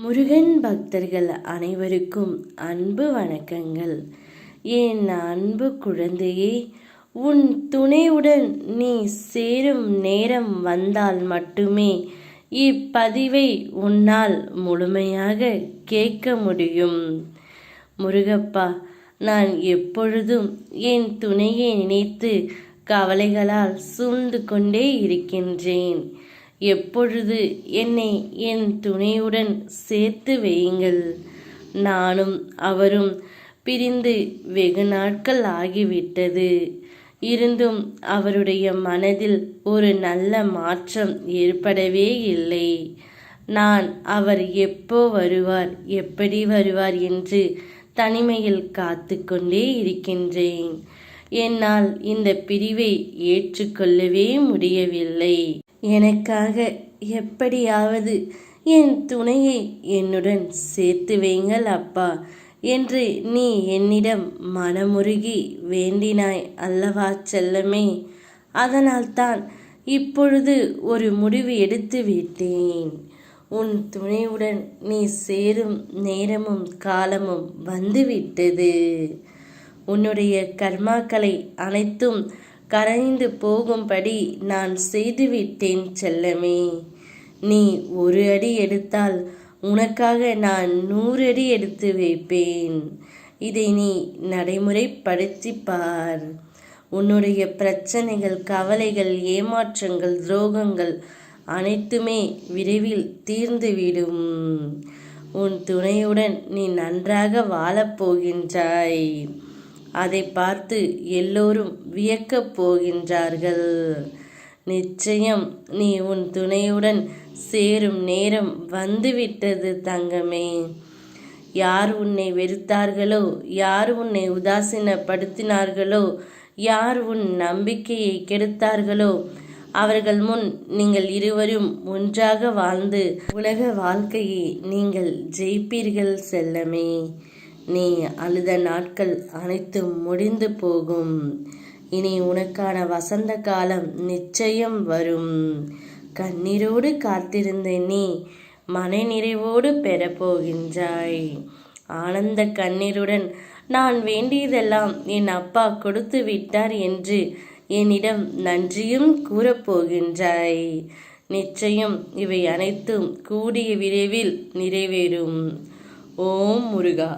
முருகன் பக்தர்கள் அனைவருக்கும் அன்பு வணக்கங்கள். என் அன்பு குழந்தையே, உன் துணையுடன் நீ சேரும் நேரம் வந்தால் மட்டுமே இப்பதிவை உன்னால் முழுமையாக கேட்க முடியும். முருகப்பா, நான் எப்பொழுதும் என் துணையை நினைத்து கவலைகளால் சூழ்ந்து கொண்டே இருக்கின்றேன். எப்பொழுது என்னை என் துணையுடன் சேர்த்து வையுங்கள். நானும் அவரும் பிரிந்து வெகு நாட்கள் ஆகிவிட்டது. இருந்தும் அவருடைய மனதில் ஒரு நல்ல மாற்றம் ஏற்படவே இல்லை. நான் அவர் எப்போ வருவார், எப்படி வருவார் என்று தனிமையில் காத்து கொண்டே இருக்கின்றேன். என்னால் இந்த பிரிவை ஏற்றுக்கொள்ளவே முடியவில்லை. எனக்காக எப்படியாவது என் துணையை என்னுடன் சேர்த்து வைங்கள் அப்பா என்று நீ என்னிடம் மனமுருகி வேண்டினாய் அல்லவா செல்லமே? அதனால்தான் இப்பொழுது ஒரு முடிவு எடுத்து விட்டேன். உன் துணையுடன் நீ சேரும் நேரமும் காலமும் வந்துவிட்டது. உன்னுடைய கர்மாக்களை அனைத்தும் கரைந்து போகும்படி நான் செய்துவிட்டேன் செல்லமே. நீ ஒரு அடி எடுத்தால் உனக்காக நான் 100 அடி எடுத்து வைப்பேன். இதை நீ நடைமுறைப்படுத்தி பார். உன்னுடைய பிரச்சனைகள், கவலைகள், ஏமாற்றங்கள், துரோகங்கள் அனைத்துமே விரைவில் தீர்ந்துவிடும். உன் துணையுடன் நீ நன்றாக வாழப்போகின்றாய். அதை பார்த்து எல்லோரும் வியக்கப் போகின்றார்கள். நிச்சயம் நீ உன் துணையுடன் சேரும் நேரம் வந்துவிட்டது தங்கமே. யார் உன்னை வெறுத்தார்களோ, யார் உன்னை உதாசீனப்படுத்தினார்களோ, யார் உன் நம்பிக்கையை கெடுத்தார்களோ, அவர்கள் முன் நீங்கள் இருவரும் ஒன்றாக வாழ்ந்து உலக வாழ்க்கையை நீங்கள் ஜெயிப்பீர்கள் செல்லமே. நீ அழுத நாட்கள் அனைத்தும் முடிந்து போகும். இனி உனக்கான வசந்த காலம் நிச்சயம் வரும். கண்ணீரோடு காத்திருந்த நீ மனநிறைவோடு பெறப்போகின்றாய். ஆனந்த கண்ணீருடன் நான் வேண்டியதெல்லாம் என் அப்பா கொடுத்து விட்டார் என்று என்னிடம் நன்றியும் கூறப்போகின்றாய். நிச்சயம் இவை அனைத்தும் கூடிய விரைவில் நிறைவேறும். ஓம் முருகா.